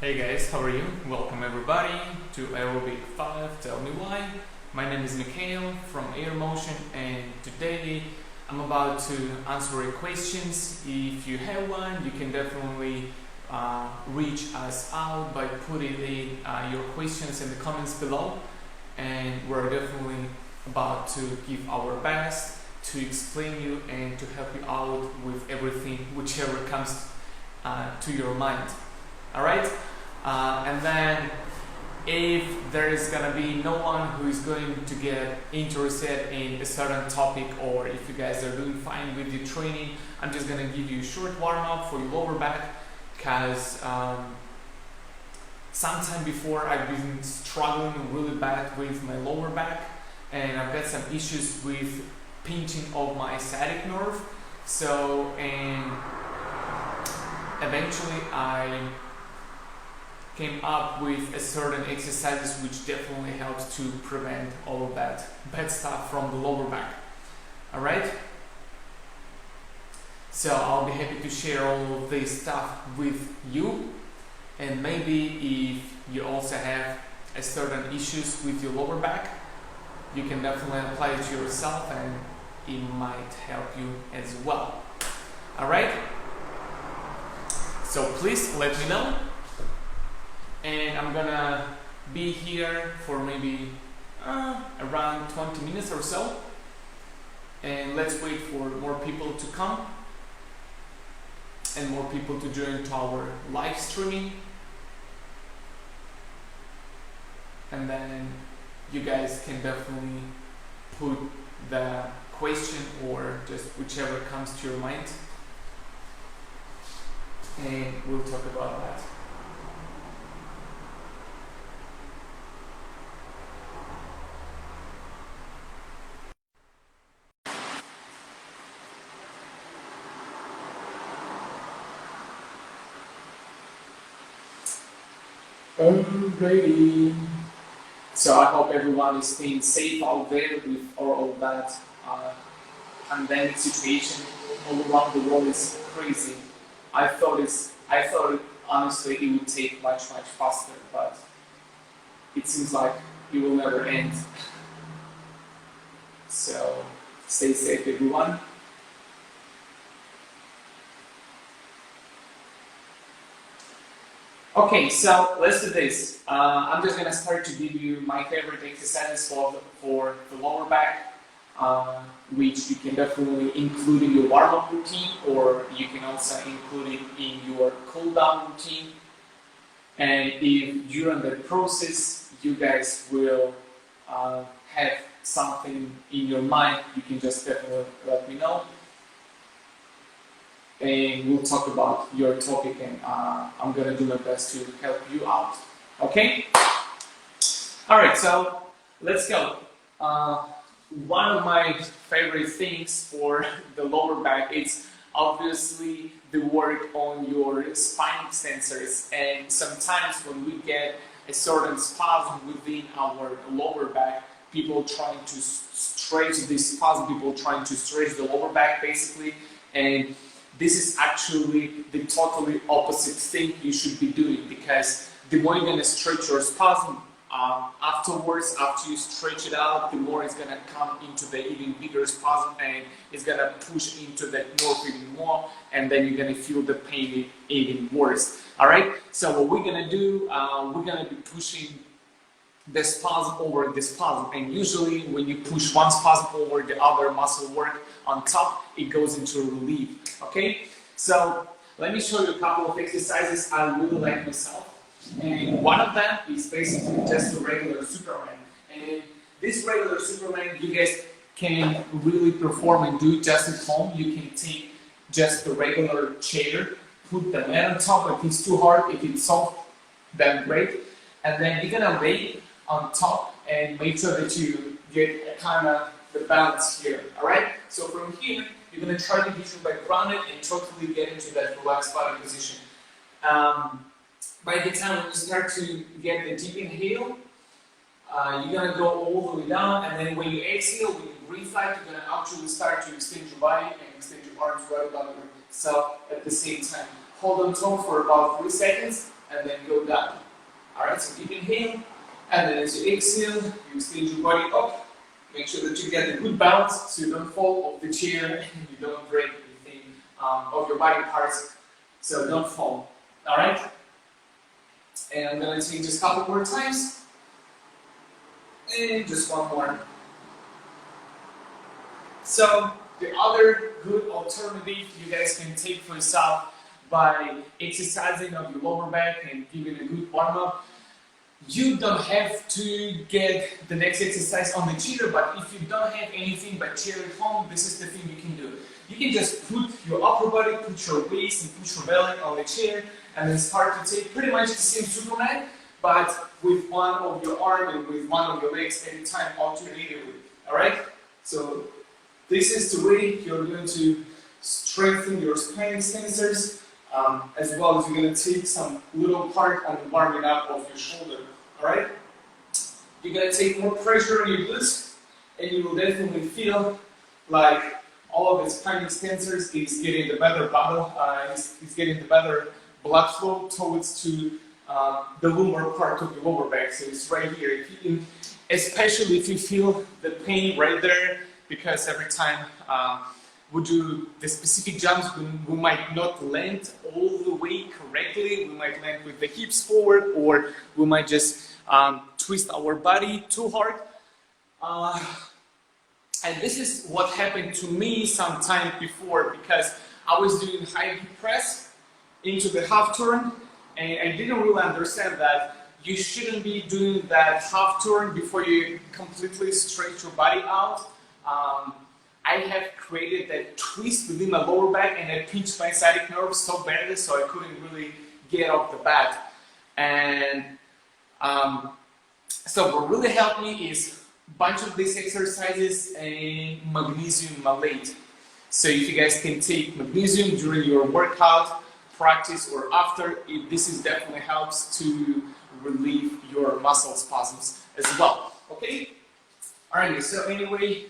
Hey guys, how are you? Welcome everybody to Aerobic 5 Tell Me Why. My name is Mikhail from Air Motion, and today I'm about to answer your questions. If you have one, you can definitely reach us out by putting in your questions in the comments below, and we're definitely about to give our best to explain you and to help you out with everything whichever comes to your mind. Alright? And then if there is gonna be no one who is going to get interested in a certain topic, or if you guys are doing fine with your training, I'm just gonna give you a short warm-up for your lower back, because sometime before I've been struggling really bad with my lower back, and I've got some issues with pinching of my sciatic nerve. So, and eventually I came up with a certain exercises which definitely helps to prevent all of that bad stuff from the lower back. Alright? So I'll be happy to share all of this stuff with you, and maybe if you also have a certain issues with your lower back, you can definitely apply it to yourself and it might help you as well. Alright? So please let me know. And I'm gonna be here for maybe around 20 minutes or so, and let's wait for more people to come and more people to join to our live streaming, and then you guys can definitely put the question or just whichever comes to your mind, and we'll talk about that. Alrighty. So I hope everyone is staying safe out there with all of that pandemic situation all around the world. Is crazy. I thought honestly it would take much faster, but it seems like it will never end. So stay safe, everyone. Okay, so let's do this. I'm just gonna start to give you my favorite exercises for the lower back, which you can definitely include in your warm-up routine, or you can also include it in your cool-down routine. And if during the process you guys will have something in your mind, you can just definitely let me know, and we'll talk about your topic, and I'm gonna do my best to help you out. Okay? Alright, so let's go. One of my favorite things for the lower back is obviously the work on your spine extensors, and sometimes when we get a certain spasm within our lower back, people trying to stretch this spasm, people trying to stretch the lower back basically, and this is actually the totally opposite thing you should be doing, because the more you're going to stretch your spasm afterwards, after you stretch it out, the more it's going to come into the even bigger spasm, and it's going to push into that nerve even more, and then you're going to feel the pain even worse. Alright, so what we're going to do, we're going to be pushing the spasm over the spasm, and usually when you push one spasm over the other muscle work on top, it goes into relief. Okay, so let me show you a couple of exercises I really like myself, and one of them is basically just a regular Superman. And this regular Superman you guys can really perform and do just at home. You can take just the regular chair, put the mat on top. If it's too hard, if it's soft, then great, and then you're gonna lay on top and make sure that you get kind of the balance here. Alright, so from here you're going to try to get your back grounded and totally get into that relaxed body position. By the time when you start to get the deep inhale, you're going to go all the way down, and then when you exhale, when you breathe out, you're going to actually start to extend your body and extend your arms right above yourself at the same time. Hold on top for about 3 seconds, and then go down. Alright, so deep inhale, and then as you exhale, you stage your body up. Make sure that you get a good bounce so you don't fall off the chair and you don't break anything of your body parts. So don't fall. Alright? And I'm going to take just a couple more times. And just one more. So the other good alternative you guys can take for yourself by exercising of your lower back and giving a good warm-up. You don't have to get the next exercise on the chair, but if you don't have anything but chair at home, this is the thing you can do. You can just put your upper body, put your waist and put your belly on the chair and then start to take pretty much the same Superman, but with one of your arm and with one of your legs at a time alternatively. Alright? So this is the way you're going to strengthen your spine extensors, as well as you're going to take some little part on the warming up of your shoulder. Alright? You're going to take more pressure on your glutes, and you will definitely feel like all of the spine extensors is getting the better battle, is getting the better blood flow towards to the lower part of the lower back. So it's right here. Especially if you feel the pain right there, because every time we do the specific jumps, we might not land all the way correctly. We might land with the hips forward, or we might just twist our body too hard. And this is what happened to me some time before, because I was doing high hip press into the half turn, and I didn't really understand that you shouldn't be doing that half turn before you completely stretch your body out. I have created that twist within my lower back, and I pinched my sciatic nerve so badly so I couldn't really get off the bat. And so what really helped me is a bunch of these exercises and magnesium malate. So if you guys can take magnesium during your workout, practice, or after, this definitely helps to relieve your muscle spasms as well. Okay? Alright, so anyway,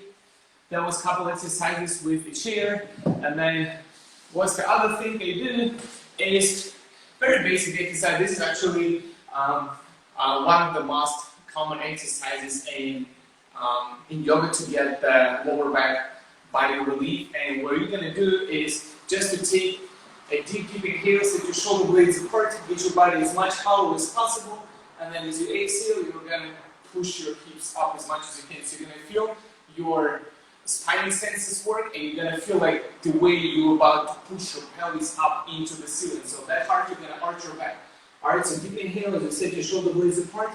that was a couple exercises with the chair, and then what's the other thing they did is very basic exercise. This is actually one of the most common exercises in yoga to get the lower back body relief. And what you're going to do is just to take a deep inhale, set your shoulder blades apart, get your body as much hollow as possible, and then as you exhale, you're going to push your hips up as much as you can. So you're going to feel your spine senses work, and you're going to feel like the way you're about to push your pelvis up into the ceiling. So that hard, you're going to arch your back. Alright, so deep inhale as you set your shoulder blades apart,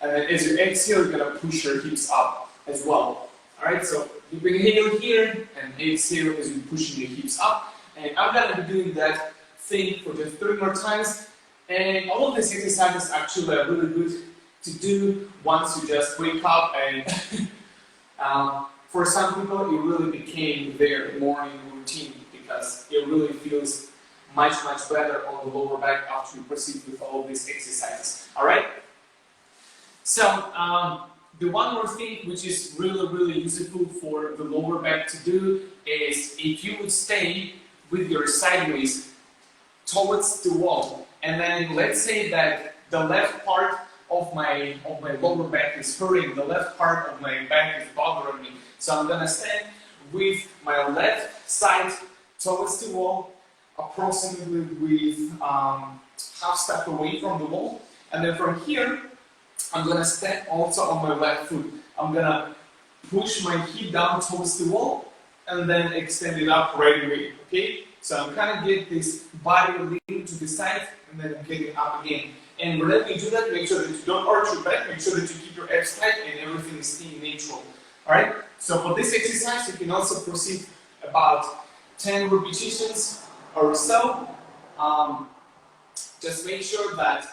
and then as you exhale, you're going to push your hips up as well. Alright, so deep inhale here, and exhale as you're pushing your hips up. And I'm going to be doing that thing for just 3 more times. And all of these exercises actually are really good to do once you just wake up, and for some people it really became their morning routine, because it really feels much better on the lower back after you proceed with all of these exercises. Alright? So the one more thing which is really useful for the lower back to do is if you would stay with your sideways towards the wall, and then let's say that the left part of my lower back is hurting, the left part of my back is bothering me. So I'm going to stand with my left side towards the wall, approximately with half step away from the wall. And then from here, I'm going to stand also on my left foot. I'm going to push my hip down towards the wall and then extend it up right away. Okay? So I'm kind of get this body leaning to the side and then getting up again. And whenever you do that, make sure that you don't arch your back, make sure that you keep your abs tight and everything is staying natural. Alright? So for this exercise, you can also proceed about 10 repetitions or so. Just make sure that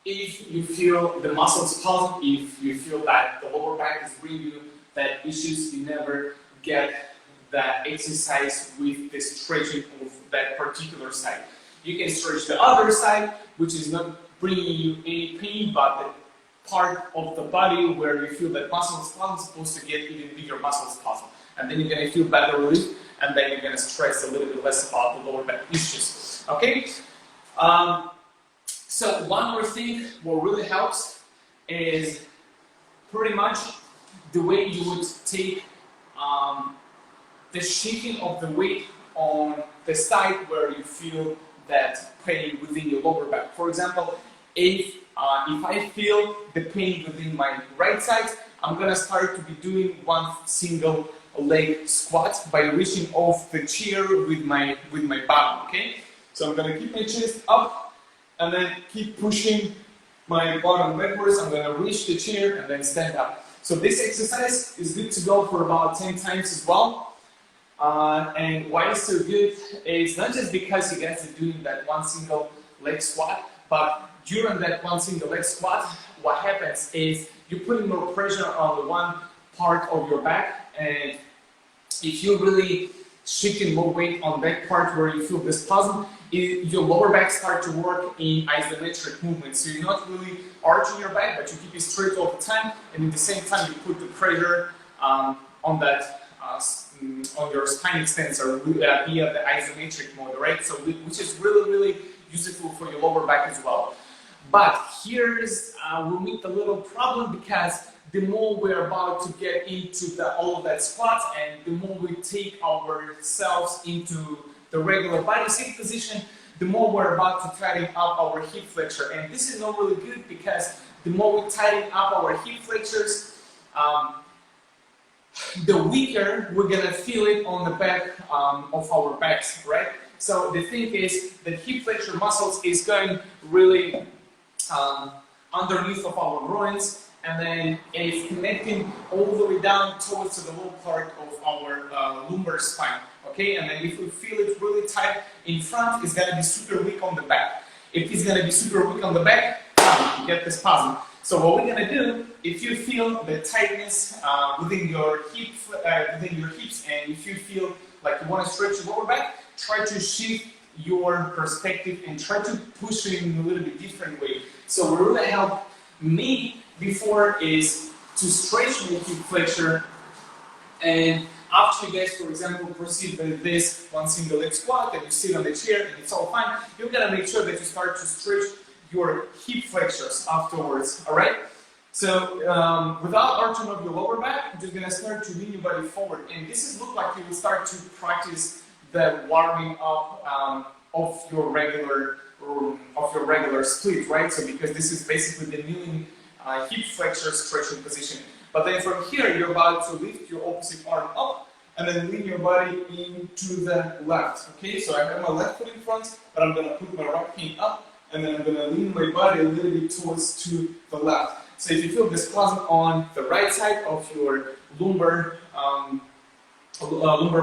if you feel the muscles pulse, if you feel that the lower back is bringing you that issues, you never get that exercise with the stretching of that particular side. You can stretch the other side, which is not bringing you any pain, but the part of the body where you feel that muscle spasm is supposed to get even bigger muscle spasm. And then you're going to feel better relief, and then you're going to stress a little bit less about the lower back issues. Okay? So one more thing, what really helps is pretty much the way you would take the shifting of the weight on the side where you feel that pain within your lower back. For example, if I feel the pain within my right side, I'm gonna start to be doing one single leg squat by reaching off the chair with my bottom. Okay, so I'm gonna keep my chest up and then keep pushing my bottom backwards. I'm gonna reach the chair and then stand up. So this exercise is good to go for about 10 times as well. And why it's so good is not just because you guys are doing that one single leg squat, but during that one single leg squat, what happens is you're putting more pressure on the one part of your back, and if you're really shifting more weight on that part where you feel this spasm, your lower back start to work in isometric movement. So you're not really arching your back, but you keep it straight all the time, and at the same time you put the pressure on that on your spine extensor via the isometric mode, right? So which is really useful for your lower back as well. But here's we'll meet a little problem, because the more we're about to get into all of that squats, and the more we take ourselves into the regular body sit position, the more we're about to tighten up our hip flexor. And this is not really good, because the more we tighten up our hip flexors, the weaker we're gonna feel it on the back of our backs, right? So the thing is that hip flexor muscles is going really underneath of our groins, and then it's connecting all the way down towards the low part of our lumbar spine. Okay, and then if we feel it really tight in front, it's gonna be super weak on the back. If it's gonna be super weak on the back, you get the spasm. So what we're gonna do, if you feel the tightness within your hips, and if you feel like you want to stretch your lower back, try to shift your perspective and try to push it in a little bit different way. So what really helped me before is to stretch my hip flexor, and after you guys, for example, proceed with this one single leg squat and you sit on the chair and it's all fine, you're gonna make sure that you start to stretch your hip flexors afterwards, alright? So without arching of your lower back, you're just gonna start to lean your body forward, and this is look like you will start to practice the warming up of your regular split, right? So because this is basically the kneeling hip flexor stretching position. But then from here, you're about to lift your opposite arm up and then lean your body into the left. Okay, so I have my left foot in front, but I'm gonna put my right hand up, and then I'm gonna lean my body a little bit towards to the left. So if you feel this spasm on the right side of your lumbar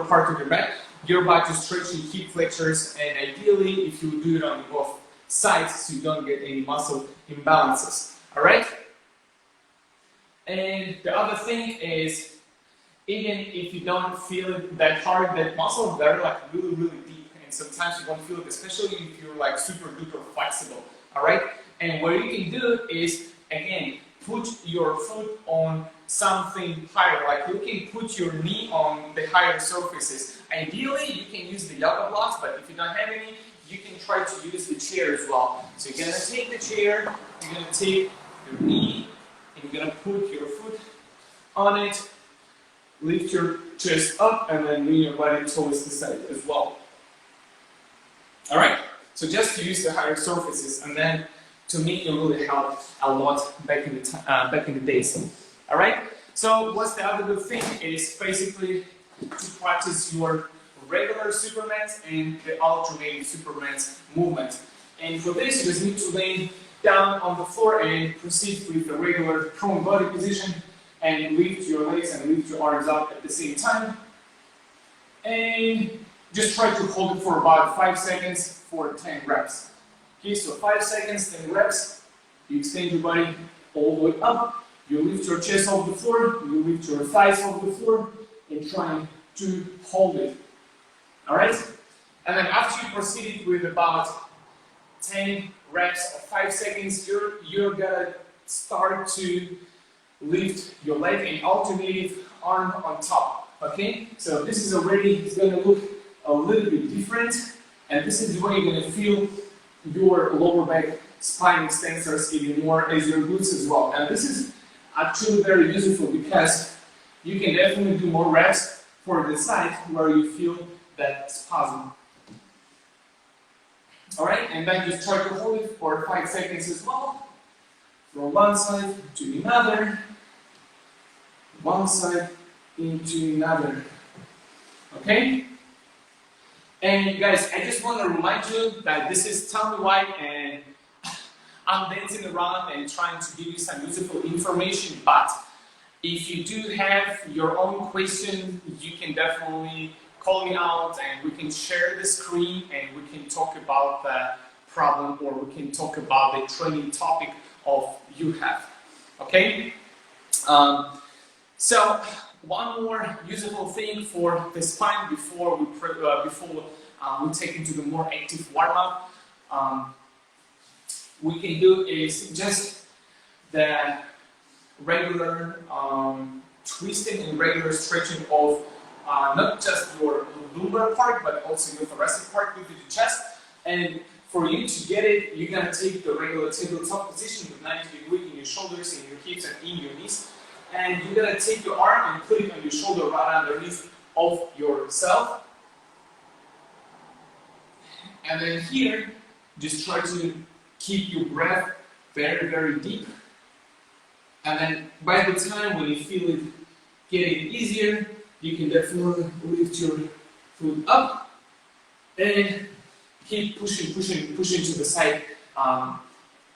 part of your back, you're about to stretch your hip flexors, and ideally, if you do it on both sides, so you don't get any muscle imbalances. All right. And the other thing is, even if you don't feel it that hard, that muscle, they're like really deep, and sometimes you don't feel it, especially if you're like super duper flexible. All right. And what you can do is, again, put your foot on something higher, like you can put your knee on the higher surfaces. Ideally, you can use the yoga blocks, but if you don't have any, you can try to use the chair as well. So you're gonna take the chair, you're gonna take your knee, and you're gonna put your foot on it, lift your chest up, and then lean your body towards the side as well. All right, so just to use the higher surfaces, and then to me, it really helped a lot back in the days. All right. So what's the other good thing is basically to practice your regular Supermans and the alternating Supermans movement. And for this, you just need to lay down on the floor and proceed with the regular prone body position, and lift your legs and lift your arms up at the same time. And just try to hold it for about 5 seconds for 10 reps. Okay, so 5 seconds, 10 reps. You extend your body all the way up. You lift your chest off the floor. You lift your thighs off the floor, and trying to hold it. All right? And then after you proceed with about 10 reps of 5 seconds, you're gonna start to lift your leg and alternate arm on top. Okay? So this is already, it's gonna look a little bit different, and this is where you're gonna feel your lower back spine extensors even more as your glutes as well. And this is actually very useful because you can definitely do more reps for the side where you feel that spasm. Alright, and then just try to hold it for 5 seconds as well. From one side to another. One side into another. Okay? And guys, I just want to remind you that this is Tell Me Why, and I'm dancing around and trying to give you some useful information, but if you do have your own question, you can definitely call me out and we can share the screen and we can talk about the problem, or we can talk about the training topic of you have. Okay? So one more useful thing for the spine before we take into the more active warm-up, we can do is just the regular twisting and regular stretching of not just your lumbar part, but also your thoracic part with the chest. And for you to get it, you're going to take the regular tabletop position with 90 degrees in your shoulders, in your hips, and in your knees. And you're going to take your arm and put it on your shoulder right underneath of yourself. And then here, just try to keep your breath very, very deep. And then by the time when you feel it getting easier, you can definitely lift your foot up and keep pushing to the side.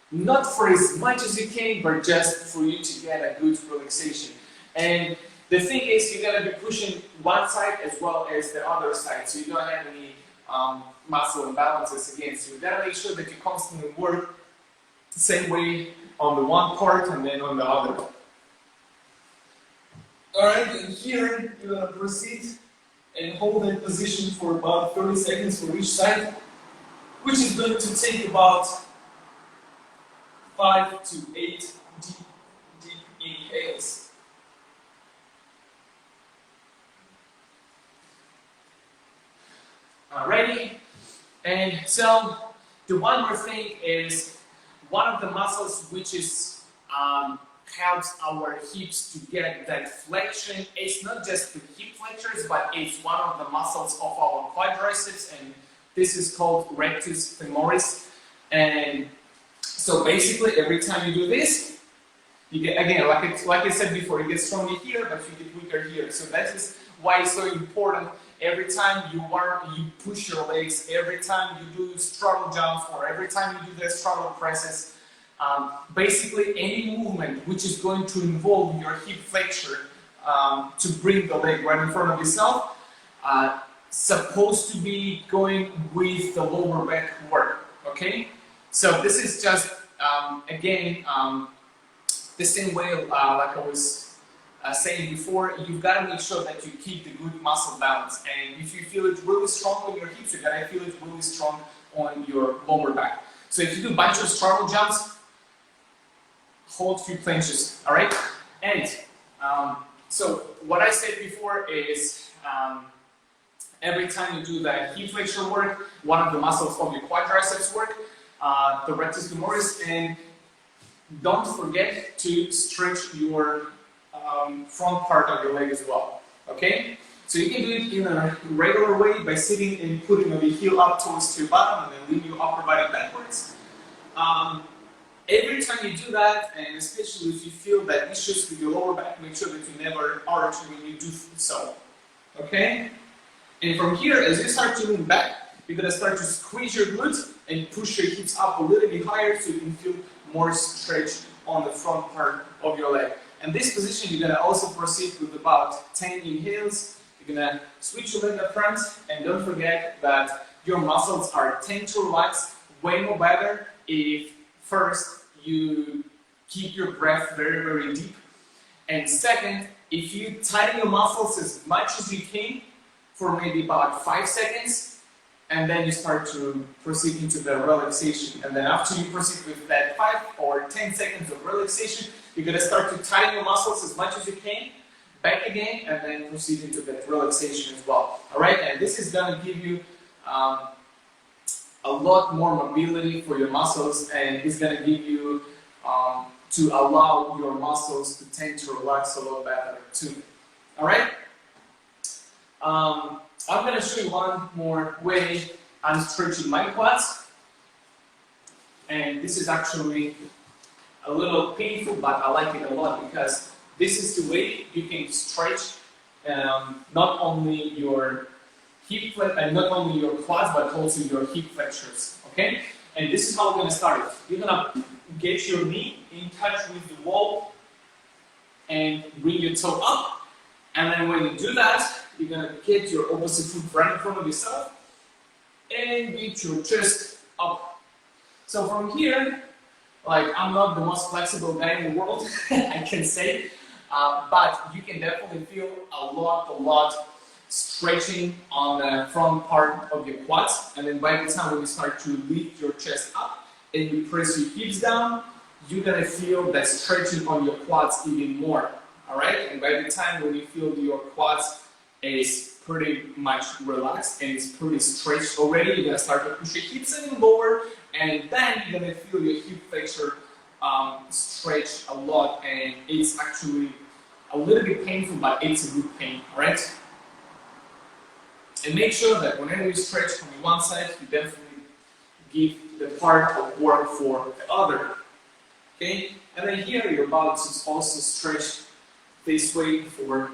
Not for as much as you can, but just for you to get a good relaxation. And the thing is, you're going to be pushing one side as well as the other side, so you don't have any muscle imbalances again. So you got to make sure that you constantly work the same way on the one part and then on the other. Alright, and here you're going to proceed and hold that position for about 30 seconds for each side, which is going to take about 5 to 8 deep inhales. Alrighty, and so the one more thing is one of the muscles which is helps our hips to get that flexion. It's not just the hip flexors, but it's one of the muscles of our quadriceps, and this is called rectus femoris. And so basically, every time you do this, you get, again, like I said before, you get stronger here, but you get weaker here. So that is why it's so important. Every time you push your legs, every time you do straddle jumps, or every time you do the straddle presses, basically any movement which is going to involve your hip flexor to bring the leg right in front of yourself, supposed to be going with the lower back work. Okay, so this is just again the same way like I was saying before. You've got to make sure that you keep the good muscle balance, and if you feel it really strong on your hips, you got to feel it really strong on your lower back. So if you do a bunch of straddle jumps, hold few planches, all right? And so what I said before is every time you do the hip flexor work, one of the muscles of your quadriceps work, the rectus femoris, and don't forget to stretch your front part of your leg as well, okay? So you can do it in a regular way by sitting and putting your heel up towards your bottom and then lean your upper body backwards. Every time you do that, and especially if you feel that issues with your lower back, make sure that you never arch when you do so, okay? And from here, as you start to lean back, you're going to start to squeeze your glutes and push your hips up a little bit higher so you can feel more stretch on the front part of your leg. And this position, you're going to also proceed with about 10 inhales. You're going to switch your leg up front, and don't forget that your muscles are 10 to relax way more better if first you keep your breath very, very deep. And second, if you tighten your muscles as much as you can for maybe about 5 seconds, and then you start to proceed into the relaxation. And then after you proceed with that 5 or 10 seconds of relaxation, you're going to start to tighten your muscles as much as you can, back again, and then proceed into that relaxation as well. All right, and this is going to give you a a lot more mobility for your muscles, and it's going to give you to allow your muscles to tend to relax a lot better too. All right. I'm going to show you one more way I'm stretching my quads, and this is actually a little painful, but I like it a lot because this is the way you can stretch not only your not only your quads, but also your hip flexors. Okay, and this is how we're going to start it. You're going to get your knee in touch with the wall and bring your toe up, and then when you do that, you're going to get your opposite foot right in front of yourself and get your chest up. So from here, like, I'm not the most flexible guy in the world, I can say, but you can definitely feel a lot stretching on the front part of your quads, and then by the time when you start to lift your chest up and you press your hips down, you're gonna feel that stretching on your quads even more. All right, and by the time when you feel your quads is pretty much relaxed and it's pretty stretched already, you're gonna start to push your hips a little lower, and then you're gonna feel your hip flexor stretch a lot, and it's actually a little bit painful, but it's a good pain. All right. And make sure that whenever you stretch from one side, you definitely give the part of work for the other. Okay? And then here you're about to also stretch this way for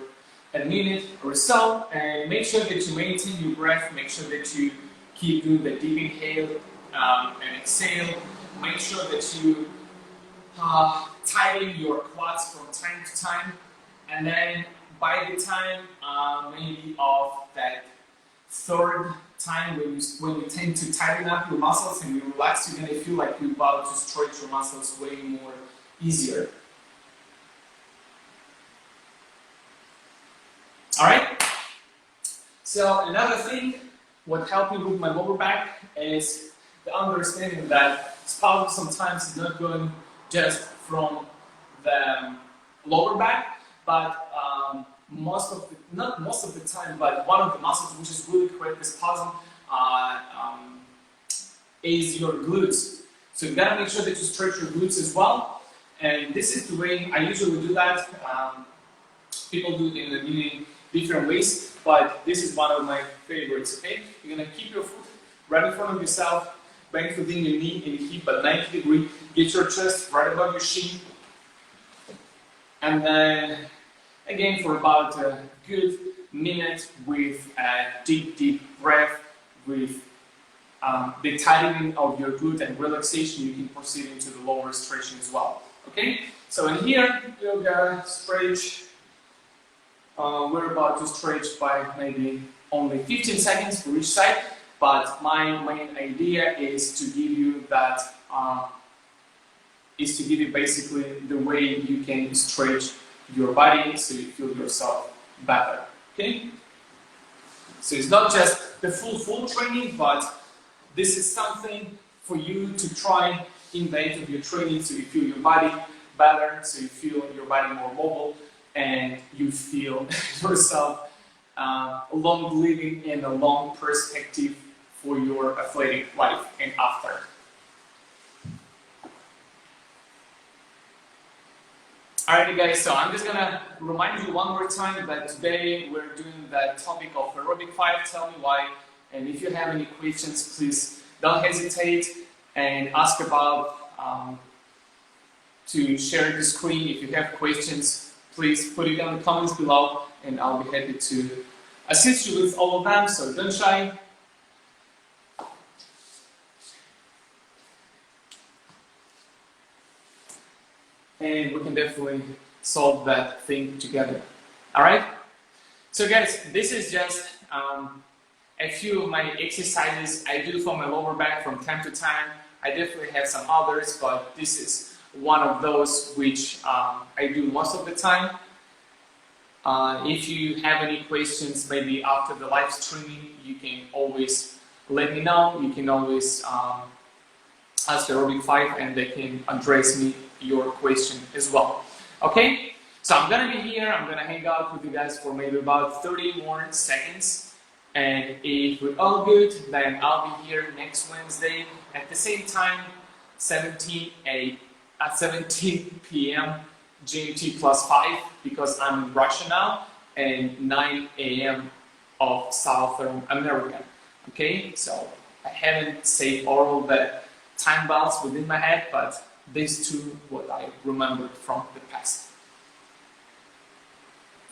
a minute or so. And make sure that you maintain your breath. Make sure that you keep doing the deep inhale and exhale. Make sure that you tighten your quads from time to time. And then by the time maybe of that third time when you tend to tighten up your muscles and you relax, you're going to feel like you're about to stretch your muscles way more easier. Alright? So another thing, what helped me with my lower back is the understanding that spasm sometimes is not going just from the lower back, but not most of the time, but one of the muscles which is really create the spasm is your glutes. So you gotta make sure that you stretch your glutes as well. And this is the way I usually do that. People do it in a million different ways, but this is one of my favorites. Okay, you're gonna keep your foot right in front of yourself, bend within your knee and your hip at 90 degrees. Get your chest right above your shin, and then again for about a good minute with a deep breath, with the tightening of your glute and relaxation, you can proceed into the lower stretching as well. Okay, so in here you're gonna stretch. We're about to stretch by maybe only 15 seconds for each side, but my main idea is to give you that. Is to give you basically the way you can stretch your body so you feel yourself better. Okay? So it's not just the full training, but this is something for you to try in the end of your training so you feel your body better, so you feel your body more mobile, and you feel yourself long living in a long perspective for your athletic life and after. Alright guys, so I'm just gonna remind you one more time that today we're doing the topic of aerobic 5, tell me why, and if you have any questions, please don't hesitate and ask about to share the screen. If you have questions, please put it in the comments below and I'll be happy to assist you with all of them, so don't shy. And we can definitely solve that thing together. Alright? So guys, this is just a few of my exercises I do for my lower back from time to time. I definitely have some others, but this is one of those which I do most of the time. If you have any questions, maybe after the live streaming, you can always let me know. You can always ask Aerobic 5 and they can address me your question as well. Okay? So I'm gonna be here, I'm gonna hang out with you guys for maybe about 30 more seconds. And if we're all good, then I'll be here next Wednesday at the same time, 17 p.m. GMT plus 5, because I'm in Russia now, and 9 a.m. of Southern America. Okay, so I haven't saved all the time belts within my head, but these two, what I remembered from the past.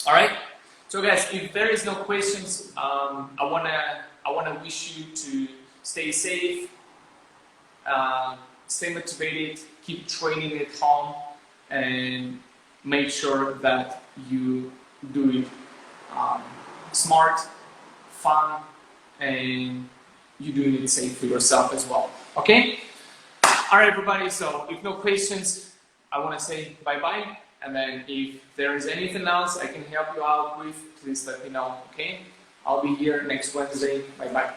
All right. So guys, if there is no questions, I wanna wish you to stay safe, stay motivated, keep training at home, and make sure that you do it smart, fun, and you do it safe for yourself as well. Okay? All right, everybody. So if no questions, I want to say bye-bye. And then if there is anything else I can help you out with, please let me know. Okay? I'll be here next Wednesday. Bye-bye.